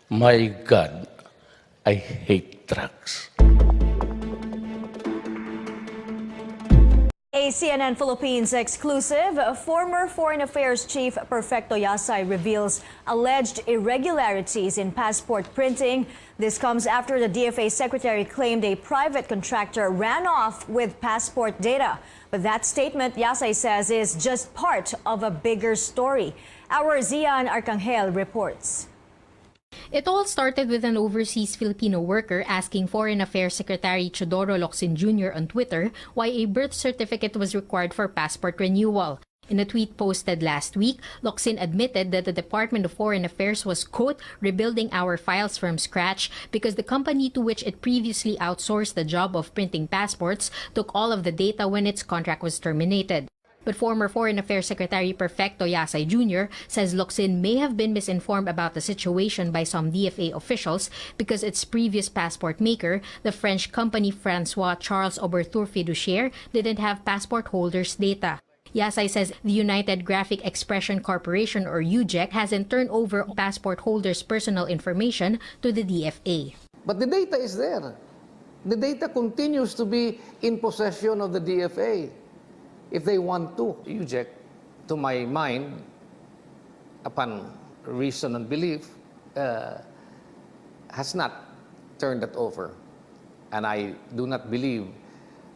My God, I hate drugs. A CNN Philippines exclusive, former Foreign Affairs Chief Perfecto Yasay reveals alleged irregularities in passport printing. This comes after the DFA secretary claimed a private contractor ran off with passport data. But that statement, Yasay says, is just part of a bigger story. Our Zian Arcangel reports. It all started with an overseas Filipino worker asking Foreign Affairs Secretary Teodoro Locsin Jr. on Twitter why a birth certificate was required for passport renewal. In a tweet posted last week, Locsin admitted that the Department of Foreign Affairs was, quote, rebuilding our files from scratch because the company to which it previously outsourced the job of printing passports took all of the data when its contract was terminated. But former Foreign Affairs Secretary Perfecto Yasay Jr. says Locsin may have been misinformed about the situation by some DFA officials because its previous passport maker, the French company Francois Charles Oberthur Fiduciaire, didn't have passport holders' data. Yasay says the United Graphic Expression Corporation, or UGEC, hasn't turned over passport holders' personal information to the DFA. But the data is there. The data continues to be in possession of the DFA. If they want to, UGEC, to my mind, upon reason and belief, has not turned that over. And I do not believe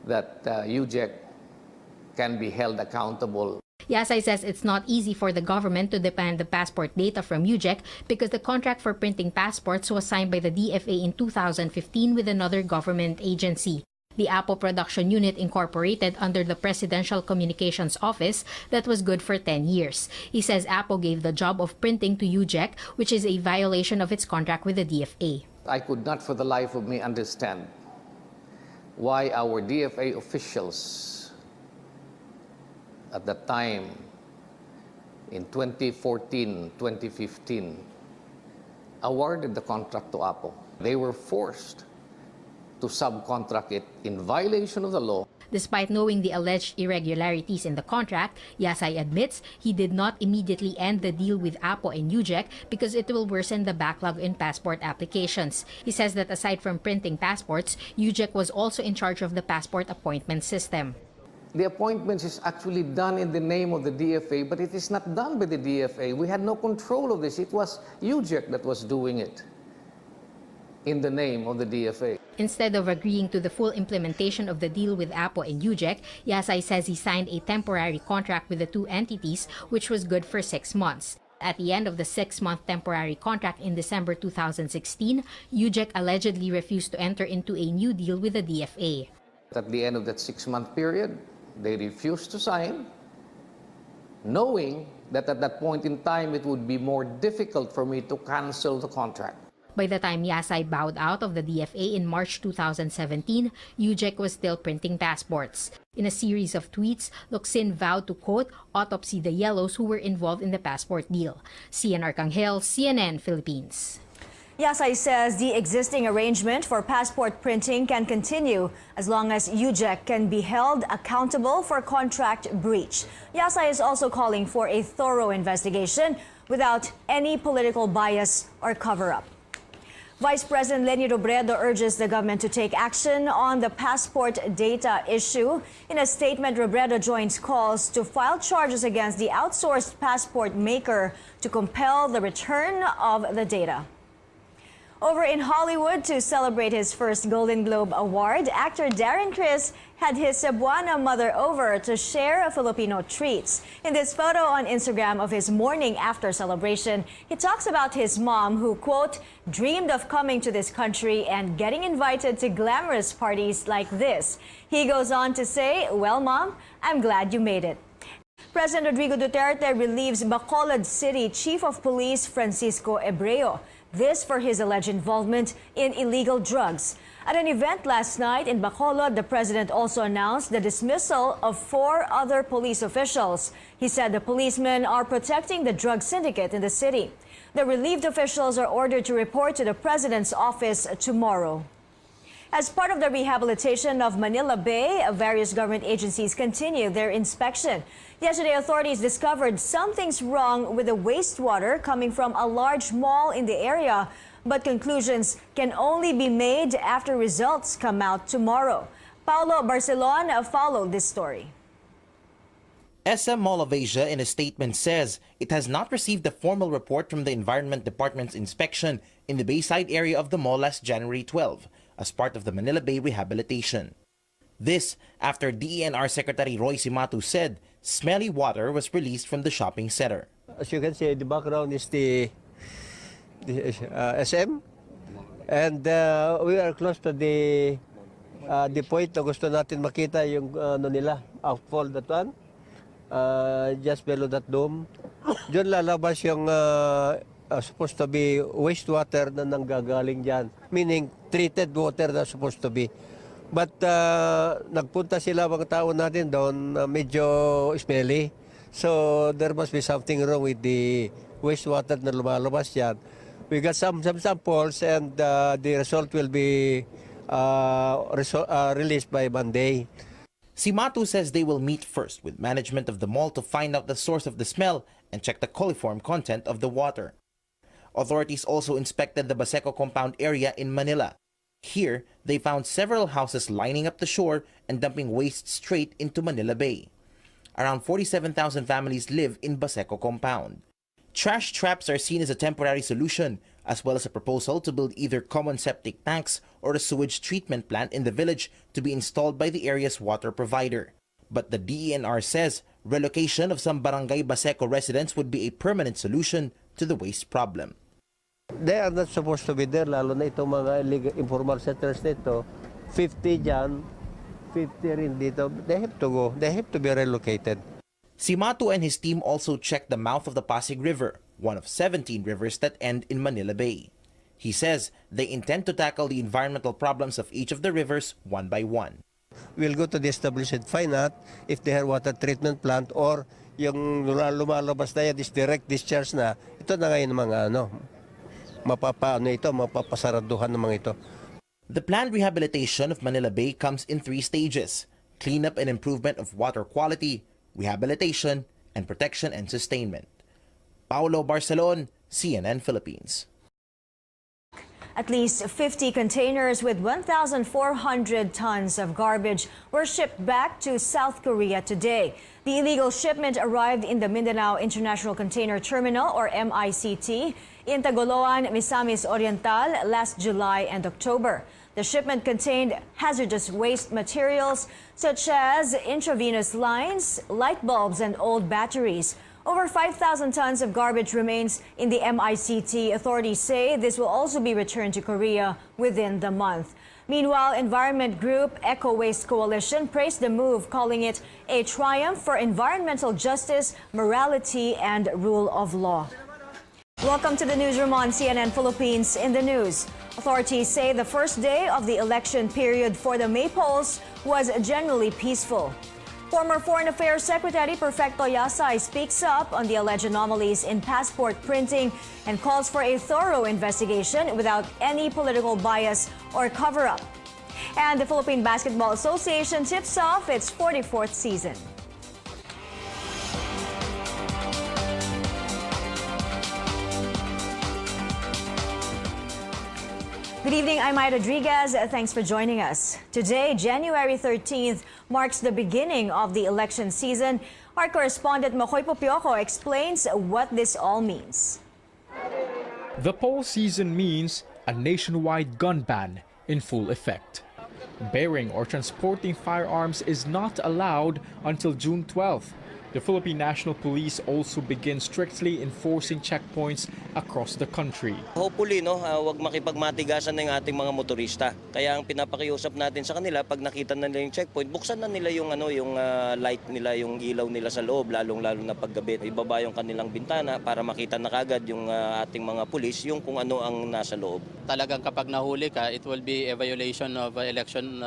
that UGEC can be held accountable. Yasay says it's not easy for the government to demand the passport data from UGEC because the contract for printing passports was signed by the DFA in 2015 with another government agency. The Apple Production Unit incorporated under the Presidential Communications Office that was good for 10 years. He says Apple gave the job of printing to UGEC, which is a violation of its contract with the DFA. I could not for the life of me understand why our DFA officials at that time in 2014, 2015 awarded the contract to Apple. They were forced to subcontract it in violation of the law. Despite knowing the alleged irregularities in the contract, Yasay admits he did not immediately end the deal with Apple and UGEC because it will worsen the backlog in passport applications. He says that aside from printing passports, UGEC was also in charge of the passport appointment system. The appointments is actually done in the name of the DFA, but it is not done by the DFA. We had no control of this. It was UGEC that was doing it in the name of the DFA. Instead of agreeing to the full implementation of the deal with Apple and UGEC, Yasay says he signed a temporary contract with the two entities, which was good for 6 months. At the end of the 6-month temporary contract in December 2016, UGEC allegedly refused to enter into a new deal with the DFA. At the end of that 6-month period, they refused to sign, knowing that at that point in time it would be more difficult for me to cancel the contract. By the time Yasay bowed out of the DFA in March 2017, UGEC was still printing passports. In a series of tweets, Locsin vowed to, quote, autopsy the yellows who were involved in the passport deal. Zian Arcangel, CNN Philippines. Yasay says the existing arrangement for passport printing can continue as long as UGEC can be held accountable for contract breach. Yasay is also calling for a thorough investigation without any political bias or cover-up. Vice President Leni Robredo urges the government to take action on the passport data issue. In a statement, Robredo joins calls to file charges against the outsourced passport maker to compel the return of the data. Over in Hollywood, to celebrate his first Golden Globe Award, actor Darren Criss had his Cebuana mother over to share Filipino treats. In this photo on Instagram of his morning after celebration, he talks about his mom who, quote, dreamed of coming to this country and getting invited to glamorous parties like this. He goes on to say, well, Mom, I'm glad you made it. President Rodrigo Duterte relieves Bacolod City Chief of Police Francisco Ebreo. This for his alleged involvement in illegal drugs. At an event last night in Bacolod, the president also announced the dismissal of 4 other police officials. He said the policemen are protecting the drug syndicate in the city. The relieved officials are ordered to report to the president's office tomorrow. As part of the rehabilitation of Manila Bay, various government agencies continue their inspection. Yesterday, authorities discovered something's wrong with the wastewater coming from a large mall in the area. but conclusions can only be made after results come out tomorrow. Paulo Barcelon followed this story. SM Mall of Asia in a statement says it has not received a formal report from the Environment Department's inspection in the Bayside area of the mall last January 12 as part of the Manila Bay rehabilitation. This after DENR Secretary Roy Cimatu said smelly water was released from the shopping center. As you can see, the background is the SM, and we are close to the point na gusto natin makita yung nila, outfall that one, just below that dome. Diyan lalabas yung supposed to be wastewater na nanggagaling dyan, meaning treated water na supposed to be. But nagpunta sila mga tao natin doon, medyo smelly. So there must be something wrong with the wastewater na lumalabas yan. We got some samples and the result will be released by Monday. Cimatu says they will meet first with management of the mall to find out the source of the smell and check the coliform content of the water. Authorities also inspected the Baseco compound area in Manila. Here, they found several houses lining up the shore and dumping waste straight into Manila Bay. Around 47,000 families live in Baseco compound. Trash traps are seen as a temporary solution, as well as a proposal to build either common septic tanks or a sewage treatment plant in the village to be installed by the area's water provider. But the DENR says relocation of some barangay Baseco residents would be a permanent solution to the waste problem. They are not supposed to be there, lalo na itong mga illegal, informal settlers nito. 50 dyan, 50 rin dito. They have to go. They have to be relocated. Cimatu and his team also checked the mouth of the Pasig River, one of 17 rivers that end in Manila Bay. He says they intend to tackle the environmental problems of each of the rivers one by one. We'll go to the established and find out if they have water treatment plant or yung lumalabas na yan is direct discharge na. Ito na ngayon mga mapapasaraduhan ng mga ito. The planned rehabilitation of Manila Bay comes in 3 stages: cleanup and improvement of water quality, rehabilitation, and protection and sustainment. Paulo Barcelon, CNN Philippines. At least 50 containers with 1,400 tons of garbage were shipped back to South Korea today. The illegal shipment arrived in the Mindanao International Container Terminal, or MICT, in Tagoloan, Misamis Oriental last July and October. The shipment contained hazardous waste materials such as intravenous lines, light bulbs, and old batteries. Over 5,000 tons of garbage remains in the MICT. Authorities say this will also be returned to Korea within the month. Meanwhile, environment group Eco Waste Coalition praised the move, calling it a triumph for environmental justice, morality, and rule of law. Welcome to the newsroom on CNN Philippines. In the news, authorities say the first day of the election period for the May polls was generally peaceful. Former Foreign Affairs Secretary Perfecto Yasay speaks up on the alleged anomalies in passport printing and calls for a thorough investigation without any political bias or cover-up. And the Philippine Basketball Association tips off its 44th season. Good evening, I'm Ida Rodriguez. Thanks for joining us. Today, January 13th, marks the beginning of the election season. Our correspondent Makoy Popioco explains what this all means. The poll season means a nationwide gun ban in full effect. Bearing or transporting firearms is not allowed until June 12th. The Philippine National Police also begin strictly enforcing checkpoints across the country. Hopefully, wag makipagmatigasan ng ating mga motorista. Kaya ang pinapakiusap natin sa kanila, pag nakita na nila yung checkpoint, buksan na nila yung light nila, yung ilaw nila sa loob, lalong-lalo na paggabi. Ibaba yung kanilang bintana para makita na kagad yung ating mga pulis, yung kung ano ang nasa loob. Talagang kapag nahuli ka, it will be a violation of election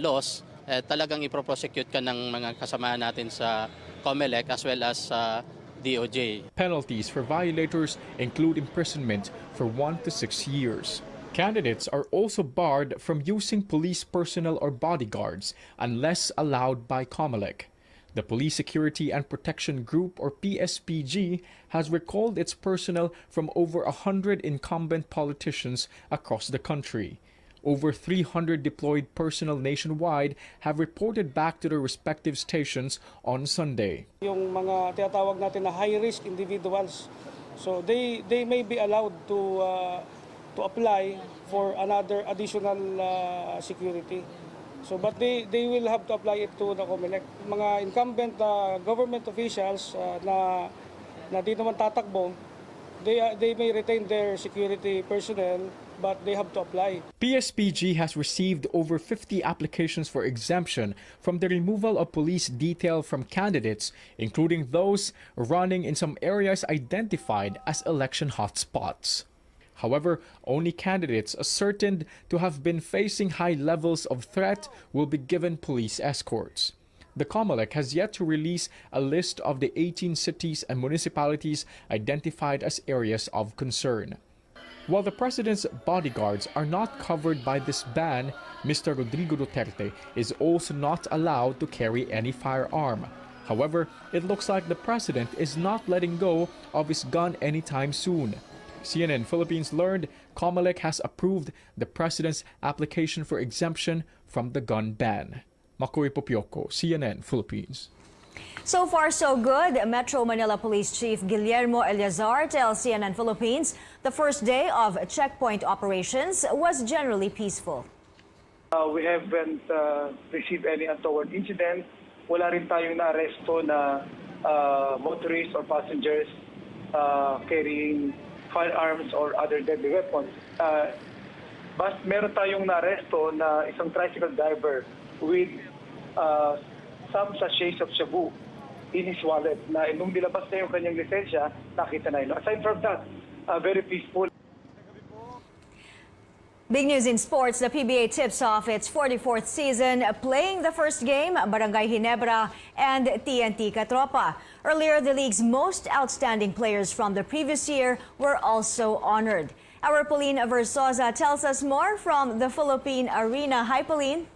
laws. Talagang iproprosecute ka ng mga kasamahan natin sa COMELEC as well as sa DOJ. Penalties for violators include imprisonment for 1 to 6 years. Candidates are also barred from using police personnel or bodyguards unless allowed by COMELEC. The Police Security and Protection Group, or PSPG, has recalled its personnel from over 100 incumbent politicians across the country. Over 300 deployed personnel nationwide have reported back to their respective stations on Sunday. Yung mga tinatawag natin na high-risk individuals, so they may be allowed to apply for another additional security. So, but they will have to apply it to the COMELEC. Mga incumbent government officials na di naman tatakbo, they may retain their security personnel, but they have to apply. PSPG has received over 50 applications for exemption from the removal of police detail from candidates, including those running in some areas identified as election hotspots. However, only candidates ascertained to have been facing high levels of threat will be given police escorts. The COMELEC has yet to release a list of the 18 cities and municipalities identified as areas of concern. While the president's bodyguards are not covered by this ban, Mr. Rodrigo Duterte is also not allowed to carry any firearm. However, it looks like the president is not letting go of his gun anytime soon. CNN Philippines learned COMELEC has approved the president's application for exemption from the gun ban. Makoy Popioko, CNN Philippines. So far, so good. Metro Manila Police Chief Guillermo Eleazar tells CNN Philippines the first day of checkpoint operations was generally peaceful. We haven't received any untoward incident. Wala rin tayong na-aresto na motorists or passengers carrying firearms or other deadly weapons. But meron tayong na-aresto na isang tricycle driver with some sachets of shabu in his wallet na nung nilabas na yung kanyang lisensya, nakita na yun. Aside from that, very peaceful. Big news in sports, the PBA tips off its 44th season, playing the first game, Barangay Ginebra and TNT Katropa. Earlier, the league's most outstanding players from the previous year were also honored. Our Pauline Versosa tells us more from the Philippine Arena. Hi, Pauline.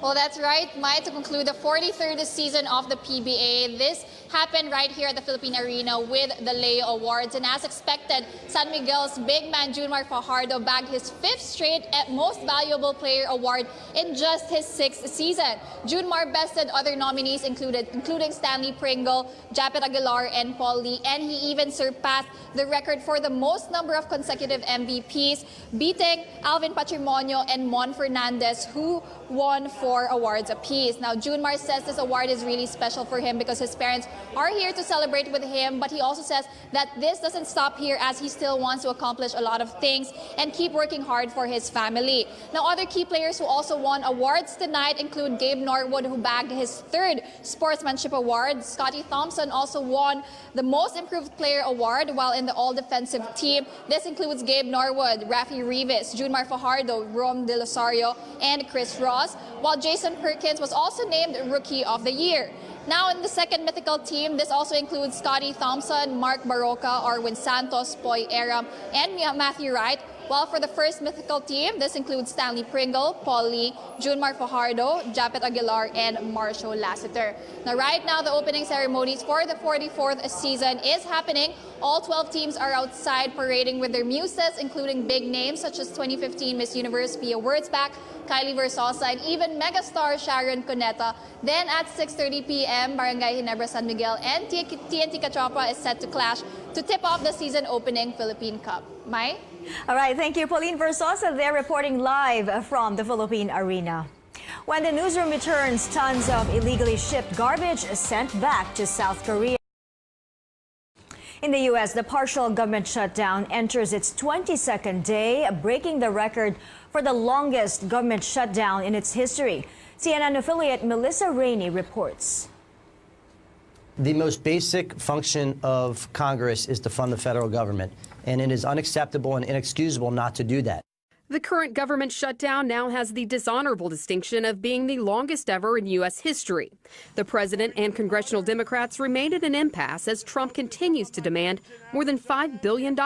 Well, that's right, Mai. To conclude the 43rd season of the PBA, this happened right here at the Philippine Arena with the Leo Awards. And as expected, San Miguel's big man Junmar Fajardo bagged his 5th straight Most Valuable Player award in just his 6th season. Junmar bested other nominees including Stanley Pringle, Japet Aguilar, and Paul Lee. And he even surpassed the record for the most number of consecutive MVPs, beating Alvin Patrimonio and Mon Fernandez, who won 4 awards apiece. Now, Junmar says this award is really special for him because his parents are here to celebrate with him, but he also says that this doesn't stop here as he still wants to accomplish a lot of things and keep working hard for his family. Now, other key players who also won awards tonight include Gabe Norwood, who bagged his 3rd Sportsmanship Award. Scotty Thompson also won the Most Improved Player Award, while in the all-defensive team, this includes Gabe Norwood, Rafi Rivas, Junmar Fajardo, Rom De Losario, and Chris Ross, while Jason Perkins was also named Rookie of the Year. Now, in the second mythical team, this also includes Scotty Thompson, Mark Baroka, Arwin Santos, Poy Aram, and Matthew Wright. While for the first mythical team, this includes Stanley Pringle, Paul Lee, Junmar Fajardo, Japet Aguilar, and Marshall Lassiter. Now, right now, the opening ceremonies for the 44th season is happening. All 12 teams are outside parading with their muses, including big names such as 2015 Miss Universe Pia Wurtzbach, Kylie Versosa, and even megastar Sharon Cuneta. Then at 6:30 p.m., Barangay Ginebra San Miguel and TNT Katropa is set to clash to tip off the season-opening Philippine Cup. Mai? All right, thank you, Pauline Versosa. They're reporting live from the Philippine Arena. When the newsroom returns, tons of illegally shipped garbage sent back to South Korea. In the U.S., the partial government shutdown enters its 22nd day, breaking the record for the longest government shutdown in its history. CNN affiliate Melissa Rainey reports. The most basic function of Congress is to fund the federal government, and it is unacceptable and inexcusable not to do that. The current government shutdown now has the dishonorable distinction of being the longest ever in U.S. history. The president and congressional Democrats remain at an impasse as Trump continues to demand more than $5 billion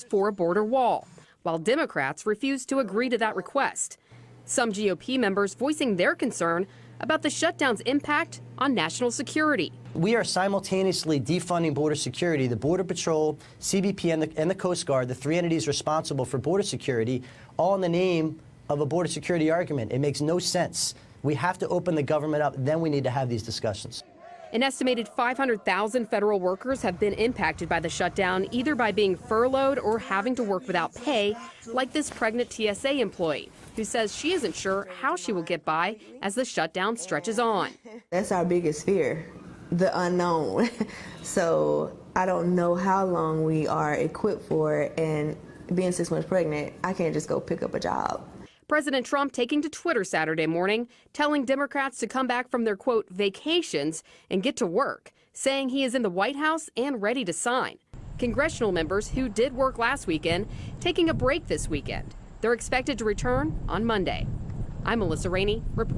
for a border wall, while Democrats refuse to agree to that request. Some GOP members voicing their concern about the shutdown's impact on national security. We are simultaneously defunding border security. The Border Patrol, CBP, and the Coast Guard, the three entities responsible for border security, all in the name of a border security argument. It makes no sense. We have to open the government up, then we need to have these discussions. An estimated 500,000 federal workers have been impacted by the shutdown, either by being furloughed or having to work without pay, like this pregnant TSA employee, who says she isn't sure how she will get by as the shutdown stretches on. That's our biggest fear, the unknown. So I don't know how long we are equipped for it, and being 6 months pregnant, I can't just go pick up a job. President Trump taking to Twitter Saturday morning, telling Democrats to come back from their, quote, vacations and get to work, saying he is in the White House and ready to sign. Congressional members who did work last weekend taking a break this weekend. They're expected to return on Monday. I'm Melissa Rainey, reporting.